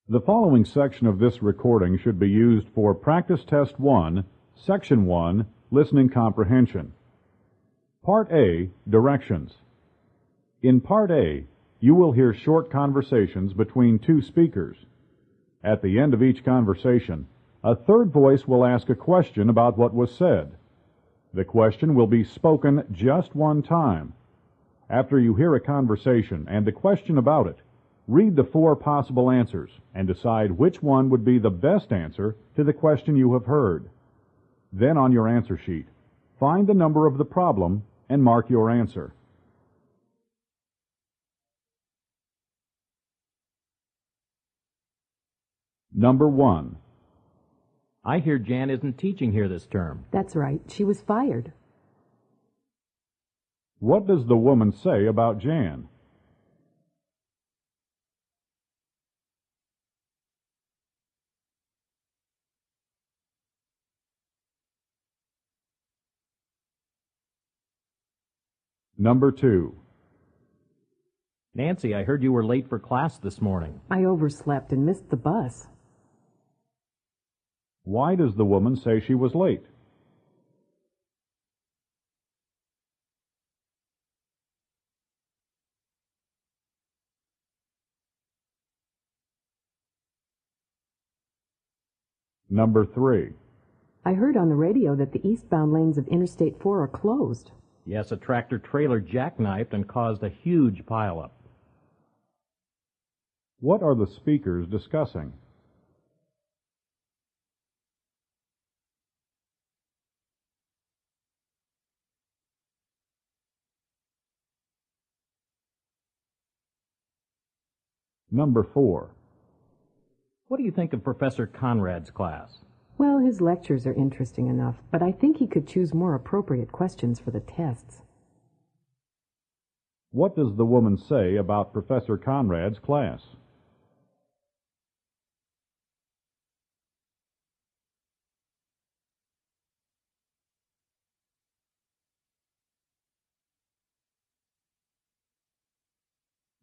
The following section of this recording should be used for Practice Test 1, Section 1, Listening Comprehension. Part A, Directions. In Part A, you will hear short conversations between two speakers. At the end of each conversation, a third voice will ask a question about what was said. The question will be spoken just one time. After you hear a conversation and a question about it, read the 4 possible answers and decide which one would be the best answer to the question you have heard. Then on your answer sheet, find the number of the problem and mark your answer. Number 1. I hear Jan isn't teaching here this term. That's right. She was fired. What does the woman say about Jan? Number 2. Nancy, I heard you were late for class this morning. I overslept and missed the bus. Why does the woman say she was late? Number 3. I heard on the radio that the eastbound lanes of Interstate 4 are closed. Yes, a tractor-trailer jackknifed and caused a huge pileup. What are the speakers discussing? Number 4. What do you think of Professor Conrad's class? Well, his lectures are interesting enough, but I think he could choose more appropriate questions for the tests. What does the woman say about Professor Conrad's class?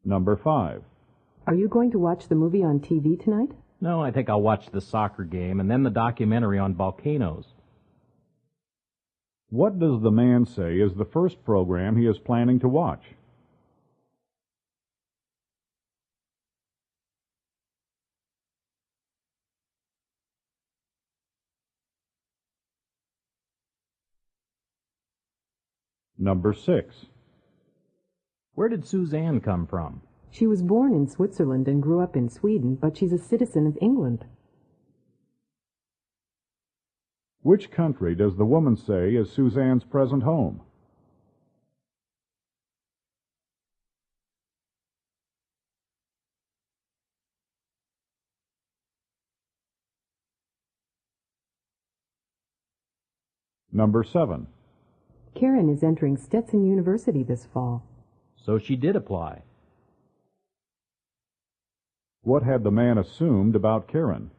Number 5. Are you going to watch the movie on TV tonight? No, I think I'll watch the soccer game and then the documentary on volcanoes. What does the man say is the first program he is planning to watch? Number 6. Where did Suzanne come from? She was born in Switzerland and grew up in Sweden, but she's a citizen of England. Which country does the woman say is Suzanne's present home? Number 7. Karen is entering Stetson University this fall. So she did apply. What had the man assumed about Karen?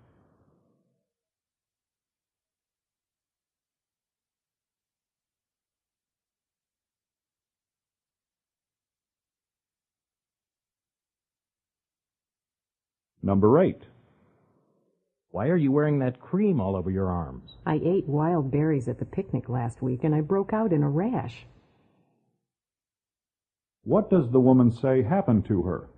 Number 8. Why are you wearing that cream all over your arms? I ate wild berries at the picnic last week and I broke out in a rash. What does the woman say happened to her?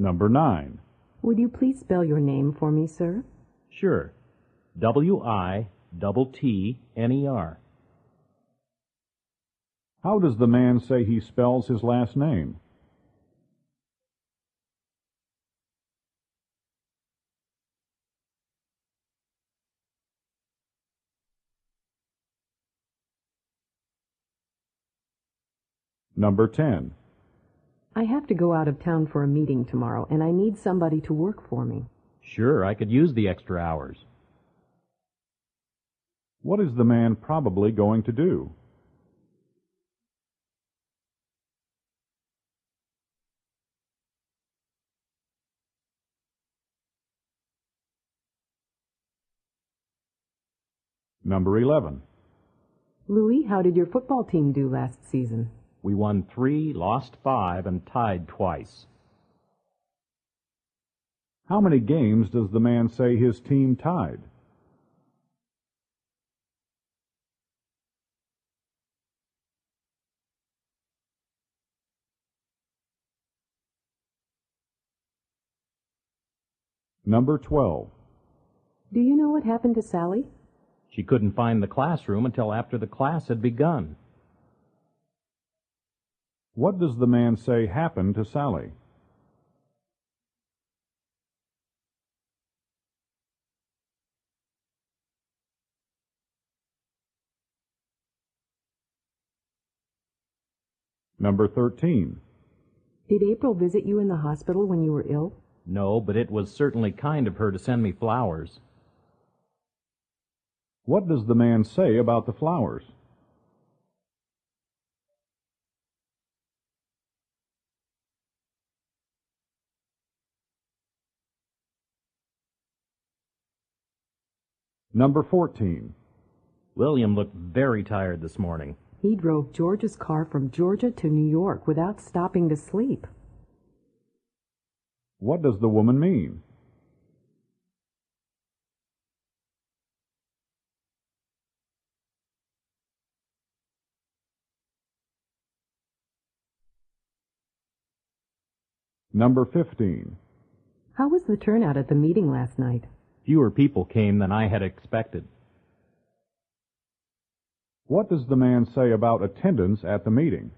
Number 9. Would you please spell your name for me, sir? Sure. W-I-T-T-N-E-R. How does the man say he spells his last name? Number 10. I have to go out of town for a meeting tomorrow, and I need somebody to work for me. Sure, I could use the extra hours. What is the man probably going to do? Number 11. Louis, how did your football team do last season? We won 3, lost 5, and tied twice. How many games does the man say his team tied? Number 12. Do you know what happened to Sally? She couldn't find the classroom until after the class had begun. What does the man say happened to Sally? Number 13. Did April visit you in the hospital when you were ill? No, but it was certainly kind of her to send me flowers. What does the man say about the flowers? Number 14. William looked very tired this morning. He drove George's car from Georgia to New York without stopping to sleep. What does the woman mean? Number 15. How was the turnout at the meeting last night? Fewer people came than I had expected. What does the man say about attendance at the meeting?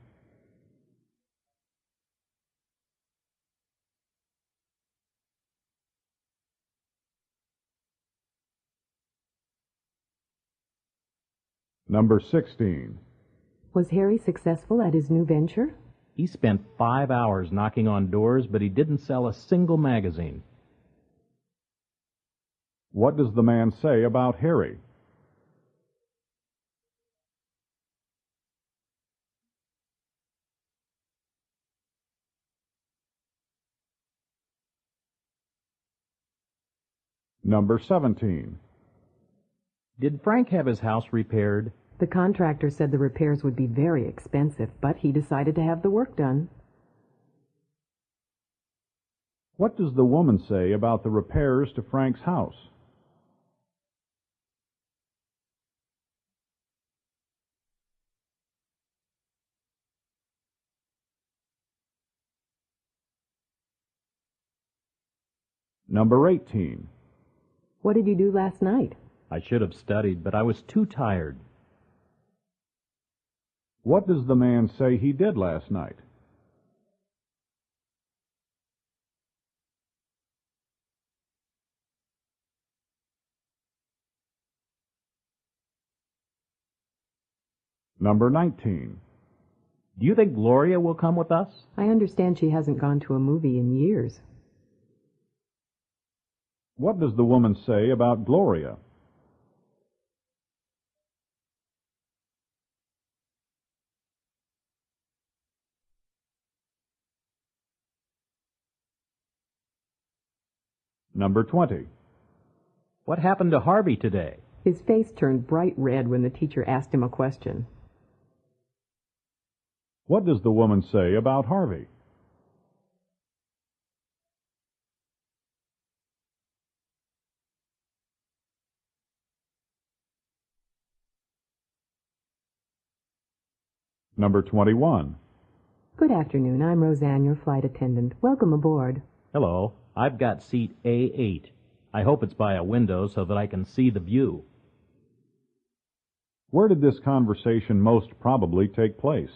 Number 16. Was Harry successful at his new venture? He spent 5 hours knocking on doors, but he didn't sell a single magazine. What does the man say about Harry? Number 17. Did Frank have his house repaired? The contractor said the repairs would be very expensive, but he decided to have the work done. What does the woman say about the repairs to Frank's house? Number 18. What did you do last night? I should have studied, but I was too tired. What does the man say he did last night? Number 19. Do you think Gloria will come with us? I understand she hasn't gone to a movie in years. What does the woman say about Gloria? Number 20. What happened to Harvey today? His face turned bright red when the teacher asked him a question. What does the woman say about Harvey? Number 21. Good afternoon. I'm Roseanne, your flight attendant. Welcome aboard. Hello, I've got seat A8. I hope it's by a window so that I can see the view. Where did this conversation most probably take place?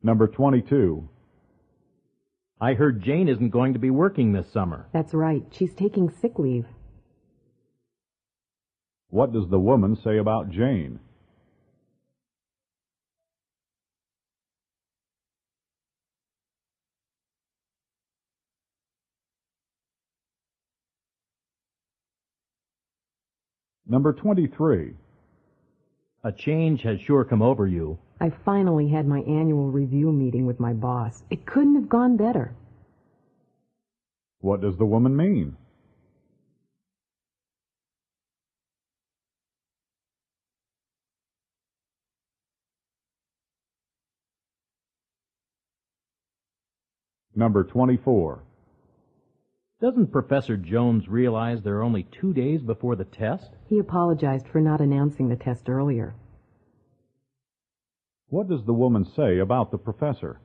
Number 22. I heard Jane isn't going to be working this summer. That's right. She's taking sick leave. What does the woman say about Jane? Number 23. A change has sure come over you. I finally had my annual review meeting with my boss. It couldn't have gone better. What does the woman mean? Number 24. Doesn't Professor Jones realize there are only 2 days before the test? He apologized for not announcing the test earlier. What does the woman say about the professor?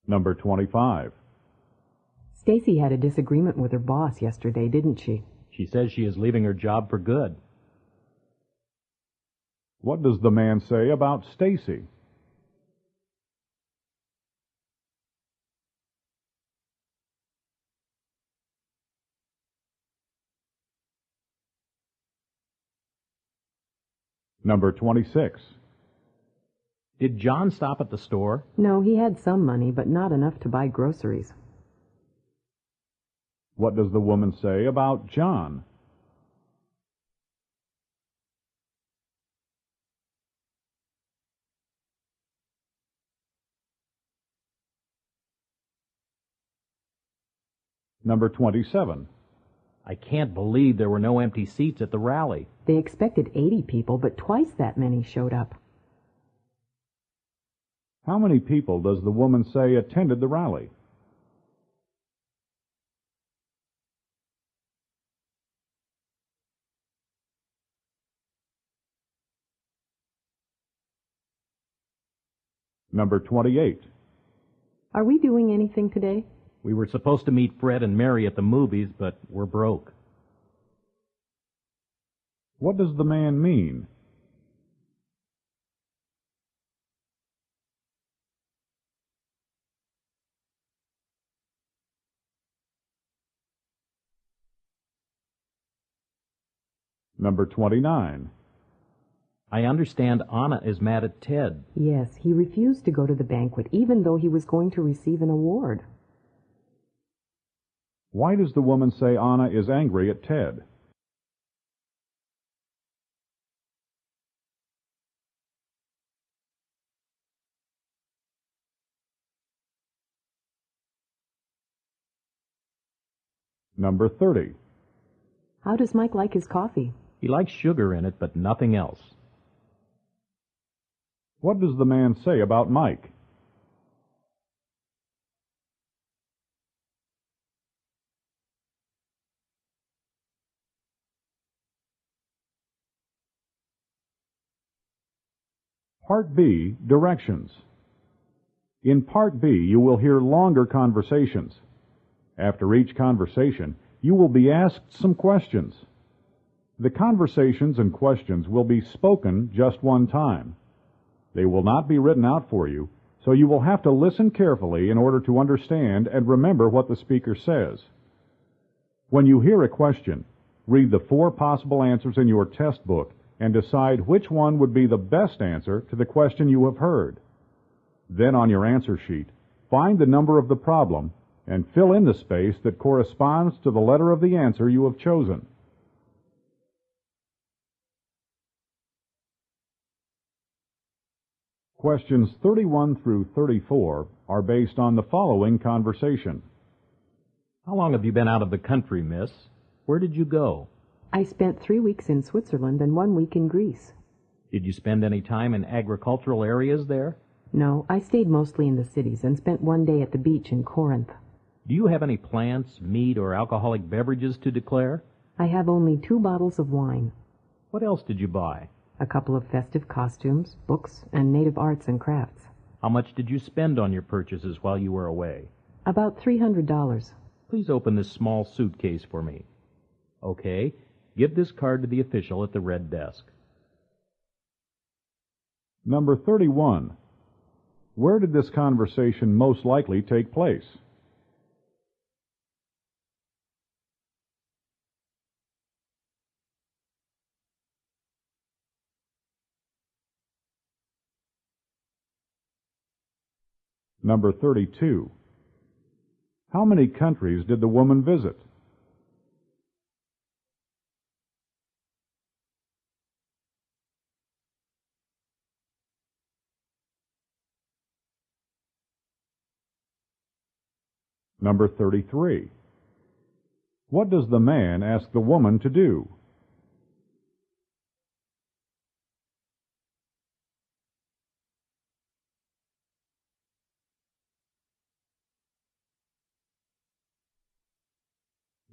Number 25. Stacy had a disagreement with her boss yesterday, didn't she? She says she is leaving her job for good. What does the man say about Stacy? Number 26. Did John stop at the store? No, he had some money, but not enough to buy groceries. What does the woman say about John? Number 27. I can't believe there were no empty seats at the rally. They expected 80 people, but twice that many showed up. How many people does the woman say attended the rally? Number 28. Are we doing anything today? We were supposed to meet Fred and Mary at the movies, but we're broke. What does the man mean? Number 29. I understand Anna is mad at Ted. Yes, he refused to go to the banquet, even though he was going to receive an award. Why does the woman say Anna is angry at Ted? Number 30. How does Mike like his coffee? He likes sugar in it, but nothing else. What does the man say about Mike? Part B, Directions. In Part B, you will hear longer conversations. After each conversation, you will be asked some questions. The conversations and questions will be spoken just one time. They will not be written out for you, so you will have to listen carefully in order to understand and remember what the speaker says. When you hear a question, read the 4 possible answers in your test book and decide which one would be the best answer to the question you have heard. Then on your answer sheet, find the number of the problem and fill in the space that corresponds to the letter of the answer you have chosen. Questions 31 through 34 are based on the following conversation. How long have you been out of the country, miss? Where did you go? I spent 3 weeks in Switzerland and 1 week in Greece. Did you spend any time in agricultural areas there? No, I stayed mostly in the cities and spent 1 day at the beach in Corinth. Do you have any plants, meat, or alcoholic beverages to declare? I have only 2 bottles of wine, What else did you buy? a couple of festive costumes, books, and native arts and crafts. How much did you spend on your purchases while you were away? About $300. Please open this small suitcase for me. Okay, give this card to the official at the red desk. Number 31. Where did this conversation most likely take place? Number 32. How many countries did the woman visit? Number 33. What does the man ask the woman to do?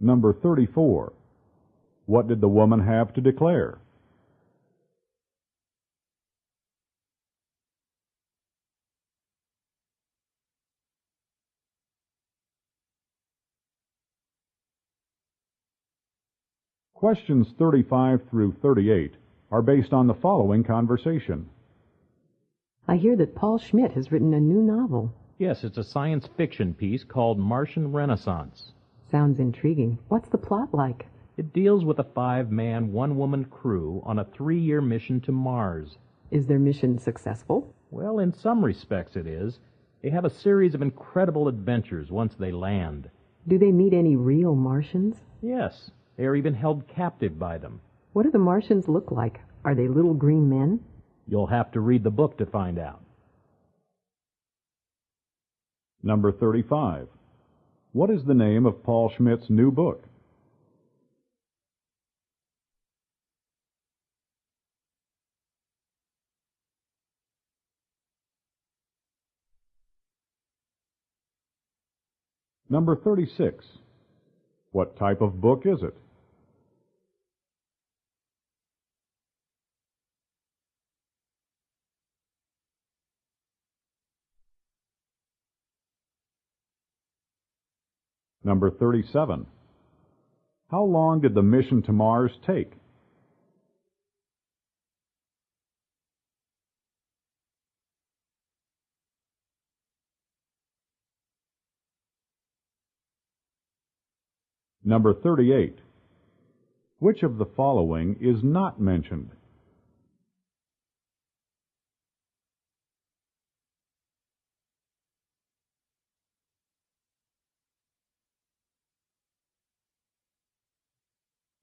Number 34. What did the woman have to declare? Questions 35 through 38 are based on the following conversation. I hear that Paul Schmidt has written a new novel. Yes, it's a science fiction piece called Martian Renaissance. Sounds intriguing. What's the plot like? It deals with a 5-man, 1-woman crew on a 3-year mission to Mars. Is their mission successful? Well, in some respects it is. They have a series of incredible adventures once they land. Do they meet any real Martians? Yes, they are even held captive by them. What do the Martians look like? Are they little green men? You'll have to read the book to find out. Number 35. What is the name of Paul Schmidt's new book? Number 36. What type of book is it? Number 37. How long did the mission to Mars take? Number 38. Which of the following is not mentioned?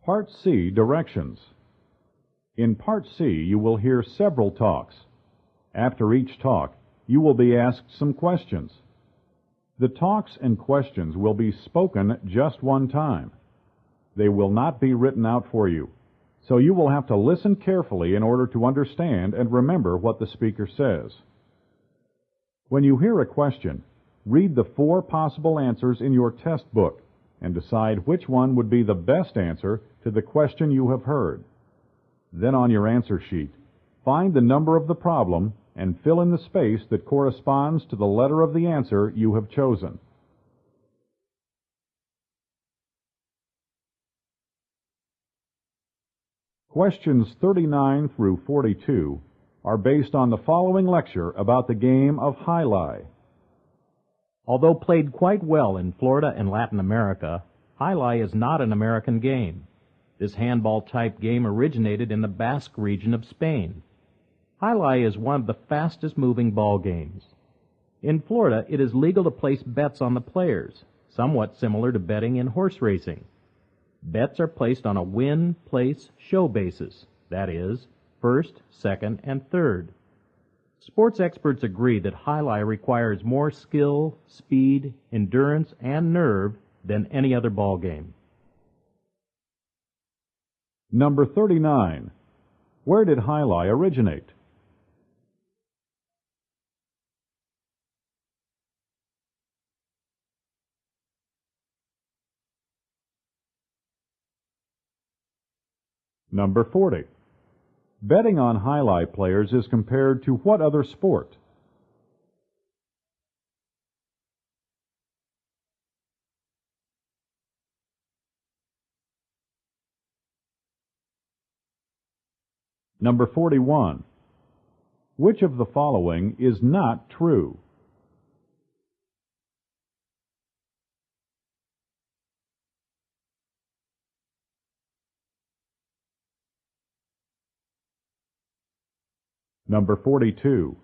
Part C, Directions. In Part C, you will hear several talks. After each talk, you will be asked some questions. The talks and questions will be spoken just one time. They will not be written out for you, so you will have to listen carefully in order to understand and remember what the speaker says. When you hear a question, read the 4 possible answers in your test book and decide which one would be the best answer to the question you have heard. Then on your answer sheet, find the number of the problem and fill in the space that corresponds to the letter of the answer you have chosen. Questions 39 through 42 are based on the following lecture about the game of Jai-Alai. Although played quite well in Florida and Latin America, Jai-Alai is not an American game. This handball-type game originated in the Basque region of Spain. Jai-Alai is one of the fastest-moving ball games. In Florida, it is legal to place bets on the players, somewhat similar to betting in horse racing. Bets are placed on a win, place, show basis, that is, first, second, and third. Sports experts agree that Jai-Alai requires more skill, speed, endurance, and nerve than any other ball game. Number 39. Where did Jai-Alai originate? Number 40. Betting on Jai-Alai players is compared to what other sport? Number 41. Which of the following is not true? Number 42.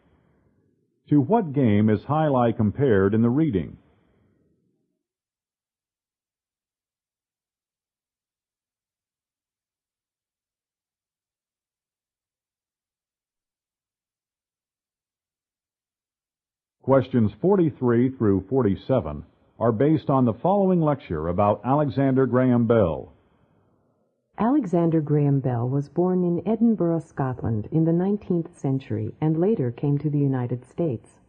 To what game is Jai compared in the reading? Questions 43 through 47 are based on the following lecture about Alexander Graham Bell. Alexander Graham Bell was born in Edinburgh, Scotland, in the 19th century and later came to the United States.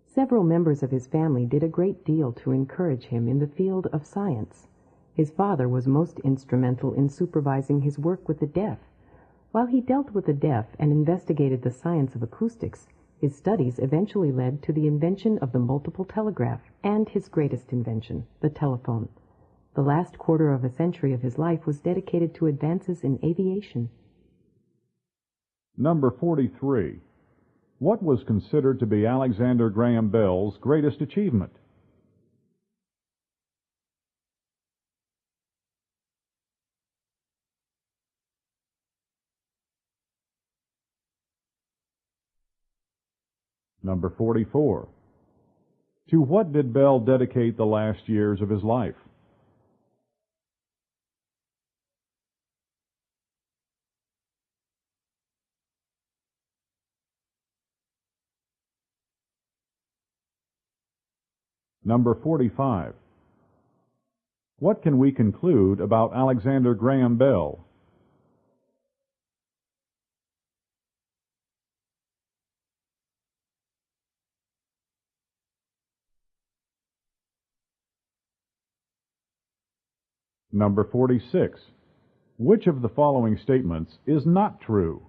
Several members of his family did a great deal to encourage him in the field of science. His father was most instrumental in supervising his work with the deaf. While he dealt with the deaf and investigated the science of acoustics, his studies eventually led to the invention of the multiple telegraph and his greatest invention, the telephone. The last quarter of a century of his life was dedicated to advances in aviation. Number 43. What was considered to be Alexander Graham Bell's greatest achievement? Number 44. To what did Bell dedicate the last years of his life? Number 45. What can we conclude about Alexander Graham Bell? Number 46. Which of the following statements is not true?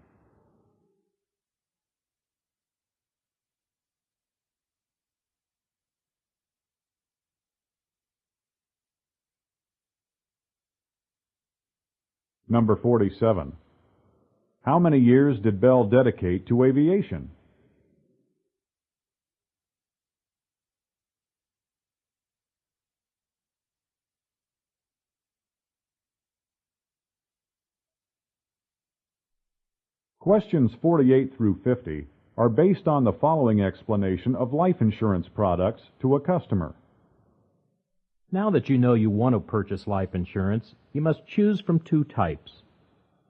Number 47. How many years did Bell dedicate to aviation? Questions 48 through 50 are based on the following explanation of life insurance products to a customer. Now that you know you want to purchase life insurance, you must choose from two types.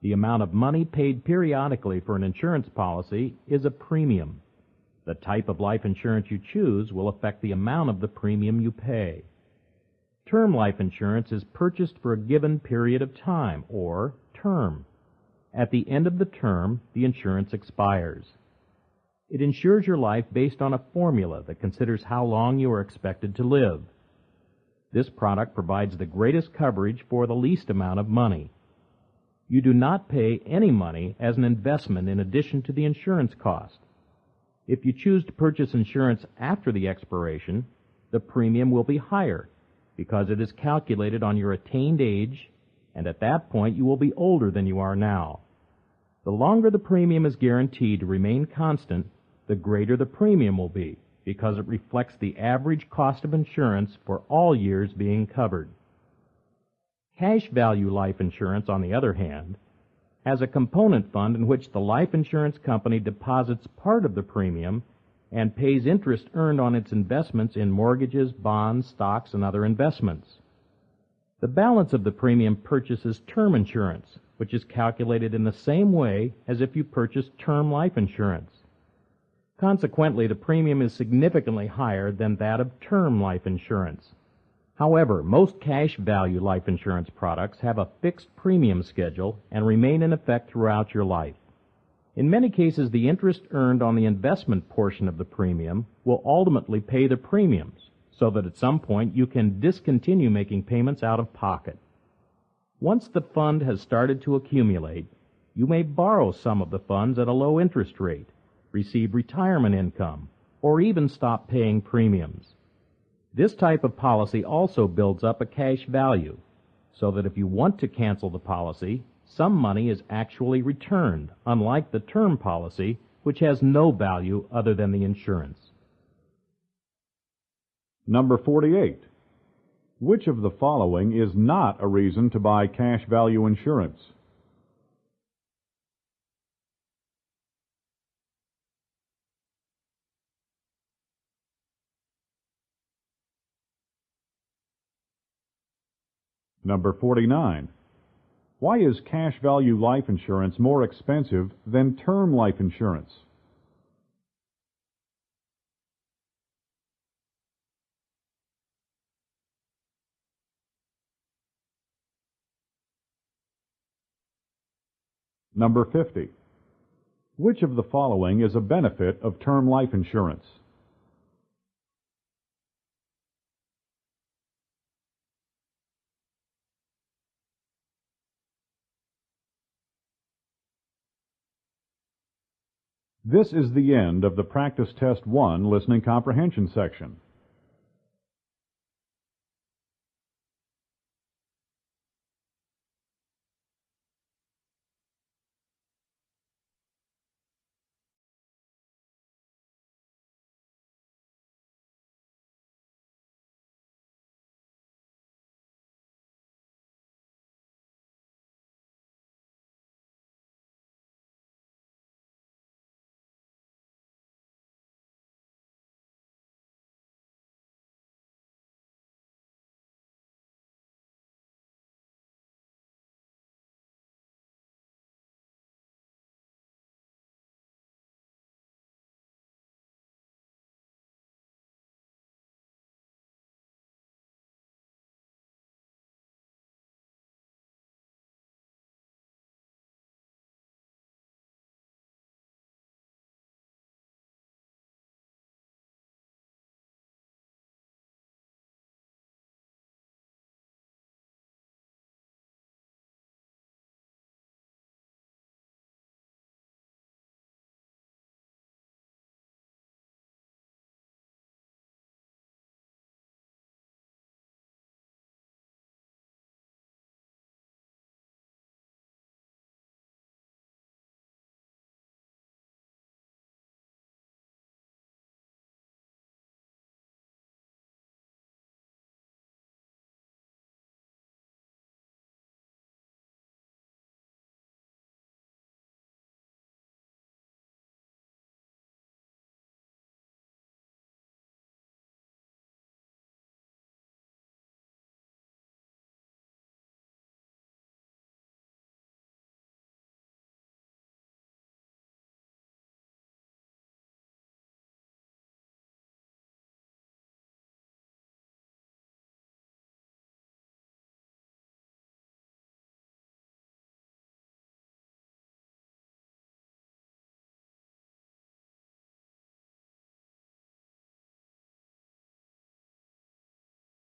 The amount of money paid periodically for an insurance policy is a premium. The type of life insurance you choose will affect the amount of the premium you pay. Term life insurance is purchased for a given period of time, or term. At the end of the term, the insurance expires. It insures your life based on a formula that considers how long you are expected to live. This product provides the greatest coverage for the least amount of money. You do not pay any money as an investment in addition to the insurance cost. If you choose to purchase insurance after the expiration, the premium will be higher because it is calculated on your attained age, and at that point you will be older than you are now. The longer the premium is guaranteed to remain constant, the greater the premium will be, because it reflects the average cost of insurance for all years being covered. Cash value life insurance, on the other hand, has a component fund in which the life insurance company deposits part of the premium and pays interest earned on its investments in mortgages, bonds, stocks, and other investments. The balance of the premium purchases term insurance, which is calculated in the same way as if you purchased term life insurance. Consequently, the premium is significantly higher than that of term life insurance. However, most cash value life insurance products have a fixed premium schedule and remain in effect throughout your life. In many cases, the interest earned on the investment portion of the premium will ultimately pay the premiums, so that at some point you can discontinue making payments out of pocket. Once the fund has started to accumulate, you may borrow some of the funds at a low interest rate, receive retirement income, or even stop paying premiums. This type of policy also builds up a cash value, so that if you want to cancel the policy, some money is actually returned, unlike the term policy, which has no value other than the insurance. Number 48. Which of the following is not a reason to buy cash value insurance? Number 49. Why is cash value life insurance more expensive than term life insurance? Number 50. Which of the following is a benefit of term life insurance? This is the end of the Practice Test 1 Listening Comprehension section.